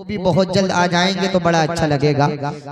वो भी बहुत जल्द आ जाएंगे तो बड़ा अच्छा लगेगा।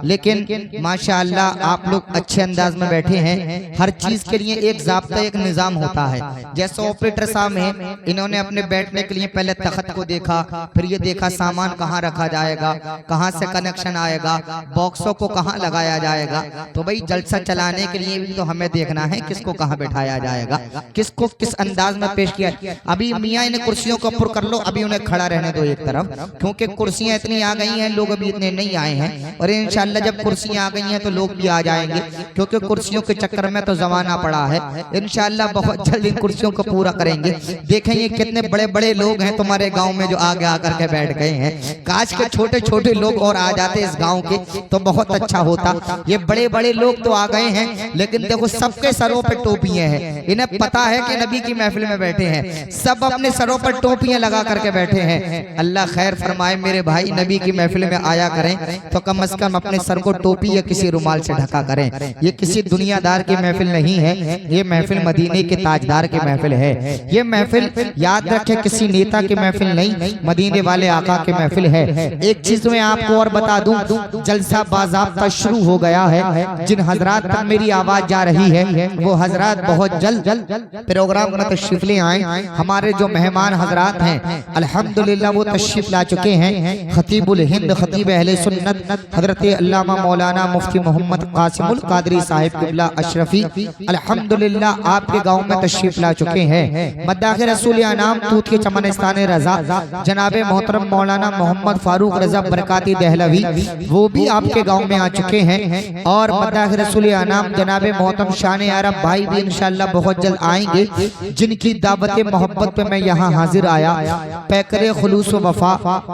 लेकिन माशाअल्लाह आप लोग अच्छे अंदाज में बैठे हैं। हर चीज के लिए एक ज़ाब्ता, एक निज़ाम होता है। जैसे ऑपरेटर साहब हैं, इन्होंने अपने बैठने के लिए पहले तख्त को देखा, फिर ये देखा सामान कहाँ रखा जाएगा, कहाँ से कनेक्शन आएगा, बॉक्सों को कहाँ लगाया जाएगा। तो भाई जलसा चलाने के लिए भी तो हमें देखना है किसको कहाँ बैठाया जाएगा, किसको किस अंदाज में पेश किया। अभी मियाँ इन्हें कुर्सियों के ऊपर कर लो, अभी उन्हें खड़ा रहने दो एक तरफ, क्योंकि कुर्सियां इतनी आ गई हैं, लोग अभी इतने नहीं आए हैं। और इंशाल्लाह जब कुर्सियां आ गई हैं तो लोग भी आ जाएंगे, क्योंकि कुर्सियों के चक्कर में तो जमाना पड़ा है। इंशाल्लाह बहुत जल्द इन कुर्सियों को पूरा करेंगे। देखें ये कितने बड़े बड़े लोग हैं तुम्हारे गांव में जो आगे आकर के बैठ गए हैं। काश के छोटे छोटे लोग और आ जाते इस गांव के तो बहुत अच्छा होता। ये बड़े बड़े लोग तो आ गए हैं, लेकिन देखो सबके सरों पर टोपियां हैं। इन्हें पता है कि नबी की महफिल में बैठे हैं, सब अपने सरों पर टोपियां लगा करके बैठे हैं। अल्लाह खैर फरमाए मेरे भाई, नबी की महफिल में आया करें तो कम से कम अपने सर को टोपी या किसी रुमाल से ढका करें। ये किसी दुनियादार की महफिल नहीं है, ये महफिल मदीने के ताजदार की महफिल है। ये महफिल याद रखे किसी नेता की महफिल नहीं, मदीने वाले आका की महफिल है। एक चीज मैं आपको और बता दूं, जलसा बाज़ाब्ता शुरू हो गया है। जिन हजरात तक मेरी आवाज जा रही है वो हजरात बहुत जल्द प्रोग्राम में तशरीफ ले आए। हमारे जो मेहमान हजरात हैं अल्हम्दुलिल्लाह वो तशरीफ ला चुके हैं। खतीबुल हिंद, खतीब अहले सुन्नत हजरत अल्लामा मौलाना मुफ्ती मोहम्मद कासिमुल कादरी साहिब क़िबला अशरफी अल्हम्दुलिल्लाह आपके गांव में तशरीफ ला चुके हैं। मद्दाह रसूल अनाम तूत के चमनिस्तान रजा जनाब मोहतरम मौलाना मोहम्मद फारूक रजा बरकाती दहलवी वो भी आपके गांव में आ चुके हैं। और मद्दाह रसूल अनाम जनाब मोहतरम शान अरब भाई भी इंशाअल्लाह बहुत जल्द आएंगे, जिनकी दावत मोहब्बत पे मैं यहाँ हाजिर आया। पैकरे खुलूस वफा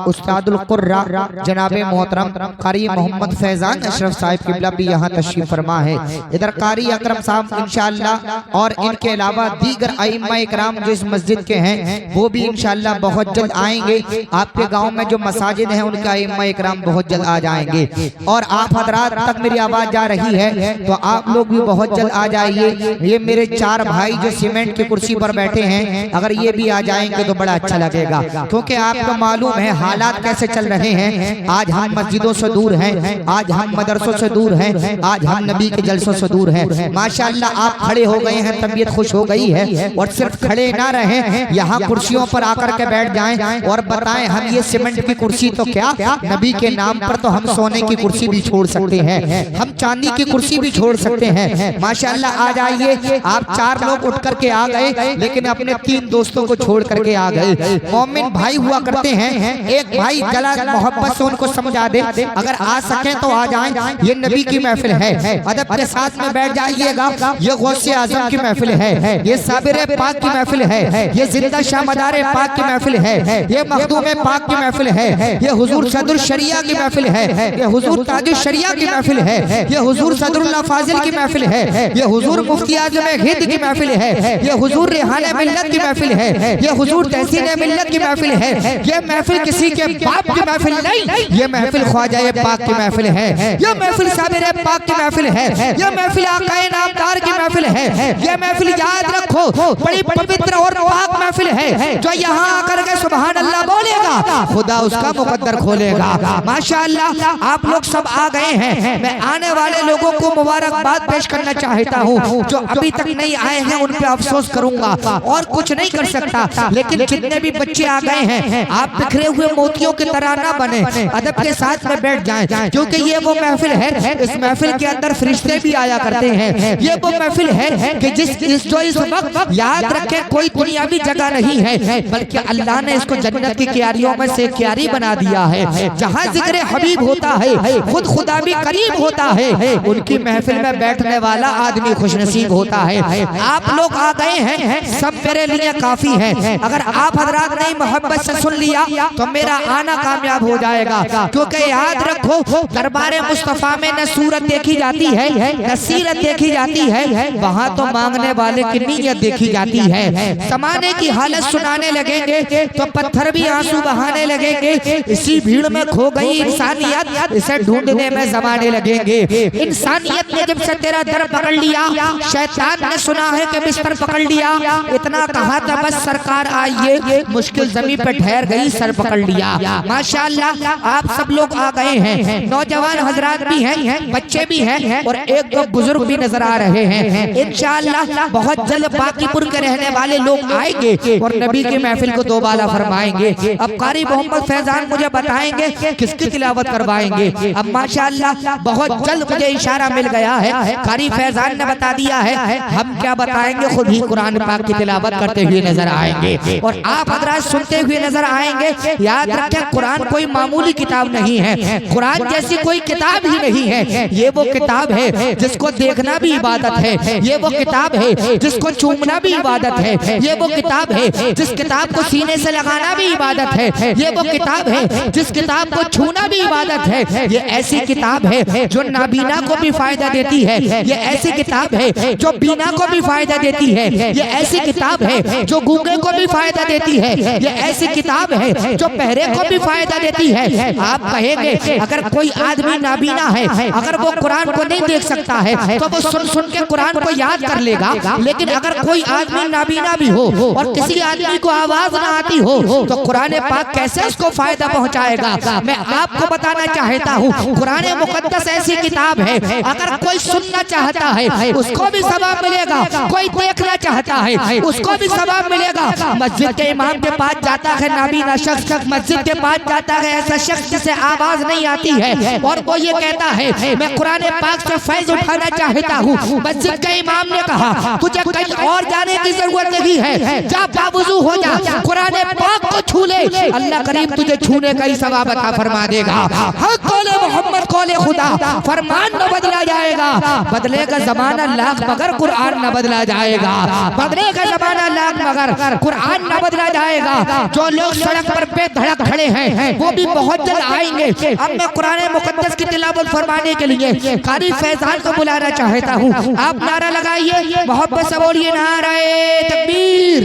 उस्तादुल कुर्रा जनाब मोहतरम कारी मोहम्मद फैजान अशरफ साहिब क़िबला भी यहाँ तशरीफ फरमा है। इधर कारी अकरम साहब इंशाअल्लाह और इनके अलावा दीगर अइम्मा इकराम जो इस मस्जिद के हैं वो भी इंशाअल्लाह बहुत जल्द आएंगे। आपके गांव में जो मसाजिद हैं उनका अइम्मा इकराम बहुत जल्द आ जाएंगे। और आप हजरात तक मेरी आवाज जा रही है तो आप लोग भी बहुत जल्द आ जाइए। ये मेरे चार भाई जो सीमेंट की कुर्सी पर बैठे हैं, अगर ये भी आ जाएंगे तो बड़ा अच्छा लगेगा, क्योंकि आपको मालूम है हालात कैसे चल रहे हैं। आज हम मस्जिदों से दूर हैं, आज हम मदरसों से दूर हैं, आज हम नबी के जलसों से दूर हैं। माशाअल्लाह आप खड़े हो गए हैं, तबीयत खुश हो गई है। और सिर्फ खड़े ना रहें, यहाँ कुर्सियों पर आकर के बैठ जाएं और बताएं हम ये सीमेंट की कुर्सी तो क्या, नबी के नाम पर तो हम सोने की कुर्सी भी छोड़ सकते हैं, हम चांदी की कुर्सी भी छोड़ सकते हैं। माशाअल्लाह आ जाइए। आप चार लोग उठ करके आ गए, लेकिन अपने तीन दोस्तों को छोड़ करके आ गए। मोमिन भाई हुआ करते हैं, एक भाई जला मोहब्बत से उनको समझा दे, अगर आ सके तो आ जाएं। ये नबी की महफिल है, अदब के साथ में बैठ जाइएगा। ये गौसे आजम की महफिल है, ये साबिर पाक की महफिल है, ये जिंदा शामदार पाक की महफिल है, ये मखदूम पाक की महफिल है, ये हुजूर सदरुल शरिया की महफिल है, ये हुजूर ताजुल शरिया की महफिल है, ये हुजूर सदरुल्लाह फाजिल की महफिल है, ये हुजूर मुफ्ती आजम हिंद की महफिल है, ये हुजूर रिहाने मिल्लत की महफिल है, ये हुजूर तहसीन मिल्लत की महफिल है। ये महफिल किसी के बाप की महफिल नहीं, ये महफिल ख्वाजा पाक की महफिल है, ये महफिल साबिर पाक की महफिल है, ये महफिल आकाए नामदार की महफिल है। ये महफिल याद रखो बड़ी पवित्र और पाक महफिल है। जो यहाँ आकर के सुभान अल्लाह बोलेगा खुदा उसका मुकद्दर खोलेगा। माशाअल्लाह आप लोग सब आ गए हैं। मैं आने वाले लोगों को मुबारकबाद पेश करना चाहता हूँ। जो अभी तक नहीं आए हैं उन पे अफसोस करूंगा और कुछ नहीं कर सकता, लेकिन जितने भी बच्चे आ गए हैं आप बिखरे हुए मोतियों की तरह ना बने, अदब के साथ में बैठ जाएं, क्योंकि ये वो महफिल है, इस महफिल के अंदर फरिश्ते भी आया करते हैं। ये वो महफिल है कि जो इस वक्त याद रखें कोई दुनियावी जगह नहीं है, बल्कि अल्लाह ने इसको जन्नत की क्यारियों में से क्यारी बना दिया है। जहाँ जिक्र हबीब होता है खुद खुदा भी करीब होता है, उनकी महफिल में बैठने वाला आदमी खुशनसीब होता है। आप लोग आ गए हैं, सब मेरे लिए काफी है। अगर आप हजरात ने मोहब्बत से सुन लिया तो मेरा आना कामयाब हो जाएगा, क्योंकि याद रखो दरबार मुस्तफा में न सूरत देखी जाती है न सीरत देखी जाती है, वहाँ तो मांगने वाले की नीयत देखी जाती है। समाने की हालत सुनाने लगेंगे तो पत्थर भी आंसू बहाने लगेंगे। इसी भीड़ में खो गई इंसानियत, इसे ढूंढने में जमाने लगेंगे। इंसानियत ने जब से तेरा दर पकड़ लिया, शैतान ने सुना है कि बिस्तर पकड़ लिया, इतना कहा था बस सरकार आइए, मुश्किल जमीन पे ठहर गई, सर पकड़ लिया। माशाअल्लाह आप सब लोग आ गए हैं, नौजवान हजरात भी हैं, बच्चे भी हैं और एक दो बुजुर्ग भी नजर आ रहे हैं। इंशाअल्लाह बहुत जल्द बाकीपुर के रहने वाले लोग आएंगे और नबी की महफिल को दोबारा फरमाएंगे। अब कारी मोहम्मद फैजान मुझे बताएंगे किसकी तिलावत करवाएंगे। अब माशाअल्लाह बहुत जल्द मुझे इशारा मिल गया है, कारी फैजान ने बता दिया है, हम क्या बताएंगे, खुद ही कुरान पाक की तिलावत करते हुए नजर आएंगे और आप हजरात सुनते हुए नजर आएंगे। याद रखें, कुरान कोई मामूली किताब नहीं है, कुरान जैसी कोई किताब ही नहीं है। ये वो किताब है जिसको देखना भी इबादत है, ये वो किताब है जिसको चूमना भी इबादत है, ये वो किताब है जिस किताब को सीने से लगाना भी इबादत है, ये वो किताब है जिस किताब को छूना भी इबादत है। ये ऐसी किताब है जो नाबीना को भी फायदा देती है, ये ऐसी किताब है जो बीना को भी फायदा देती है, ये ऐसी किताब है जो गूंगे को भी फायदा देती है, ये ऐसी किताब है जो बहरे को भी फायदा देती है। आप कहेंगे अगर कोई आदमी नाबीना है, अगर वो कुरान को नहीं देख सकता है तो वो सुन सुन के कुरान को याद कर लेगा, लेकिन अगर कोई आदमी नाबीना भी हो और किसी आदमी को आवाज ना आती हो तो कुरान पाक कैसे उसको फायदा पहुंचाएगा। मैं आपको बताना चाहता हूँ, कुरान मुकद्दस ऐसी किताब है, अगर कोई सुनना चाहता है उसको भी सवाब मिलेगा, कोई देखना चाहता है उसको भी सवाब मिलेगा। मस्जिद के इमाम के पास जाता है नाबीना शख्स, मस्जिद के पास जाता है ऐसा शख्स जिसे आवाज नहीं आती है और वो ये कहता है मैं कुरान पाक से फैज उठाना चाहता हूँ। मस्जिद के इमाम ने कहा तुझे कहीं और जाने की जरूरत नहीं है, जा बावुजू हो जा, कुरान पाक को छू ले, अल्लाह करीम तुझे छूने का ही सवाब अता फरमा देगा। हक कौले मोहम्मद कौले खुदा, फरमान न बदला जाएगा, बदलेगा जमाना लाख मगर कुरान न बदला जाएगा, बदलेगा जमाना लाख मगर कुरान न बदला जाएगा। जो लोग सड़क पर बेधड़क खड़े हैं वो भी बहुत जल्द आएंगे। अब मैं कुरान मुकद्दस की तिलावत फरमाने के लिए कारी फैजान को बुलाना चाहता हूँ। आप नारा लगाइए, मोहब्बत से बोलिए नाराए तकबीर।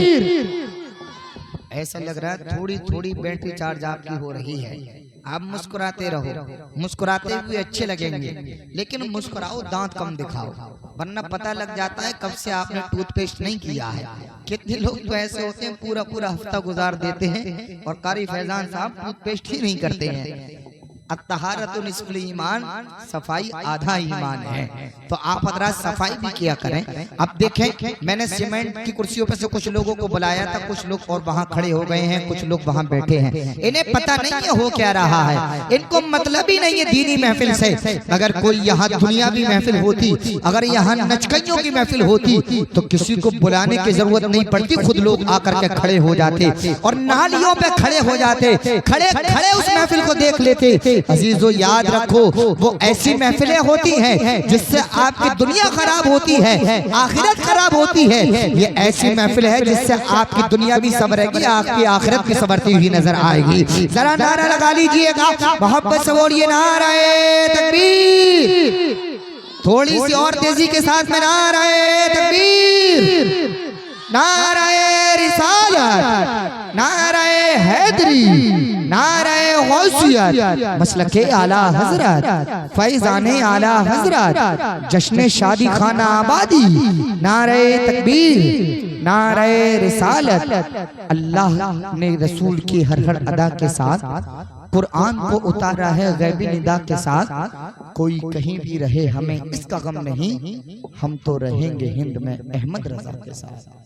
ऐसा लग रहा है थोड़ी थोड़ी बैटरी चार्ज आपकी हो रही है। आप मुस्कुराते रहो, मुस्कुराते हुए अच्छे लगेंगे, लेकिन मुस्कुराओ, दांत कम दिखाओ, वरना पता लग जाता है कब से आपने टूथपेस्ट नहीं किया है। कितने लोग तो ऐसे होते हैं पूरा पूरा हफ्ता गुजार देते हैं और कारी फैजान साहब टूथपेस्ट ही नहीं करते हैं। अत्तहारतु निस्फुल ईमान, सफाई आधा ईमान है। तो आप हजरात सफाई भी किया करें। अब देखें, मैंने सीमेंट की कुर्सियों पर से कुछ लोगों को बुलाया था, कुछ लोग और वहां खड़े हो गए हैं, कुछ लोग वहां बैठे हैं। इन्हें पता नहीं है हो क्या रहा है, इनको मतलब ही नहीं है दीनी महफिल से। अगर कोई यहाँ दुनियावी महफिल होती, अगर यहाँ नचकइयों की महफिल होती तो किसी को बुलाने की जरूरत नहीं पड़ती, खुद लोग आकर के खड़े हो जाते और नालियों पे खड़े हो जाते, खड़े खड़े उस महफिल को देख लेते। अजीजों याद रखो, वो ऐसी महफिलें होती हैं जिससे आपकी दुनिया खराब होती है, आखिरत खराब होती है। ये ऐसी महफिल है जिससे आपकी दुनिया भी संवरेगी, आपकी आखिरत भी संवरती हुई नजर आएगी। जरा नारा लगा लीजिएगा, मोहब्बत से बोलिए नाराए तकबीर। थोड़ी सी और तेजी के साथ में नाराए तकबीर, नाराए रिसालत, नाराए हैदरी, नाराए गौसियत, मसलके आला हजरत, फैजाने आला हजरत, जश्न शादी खाना आबादी, नाराए तकबीर, नाराए रिसालत। अल्लाह ने रसूल की हर हर अदा के साथ कुरान को उतारा है गैबी निदा के साथ। कोई कहीं भी रहे हमें इसका गम नहीं, हम तो रहेंगे हिंद में अहमद रजा के साथ।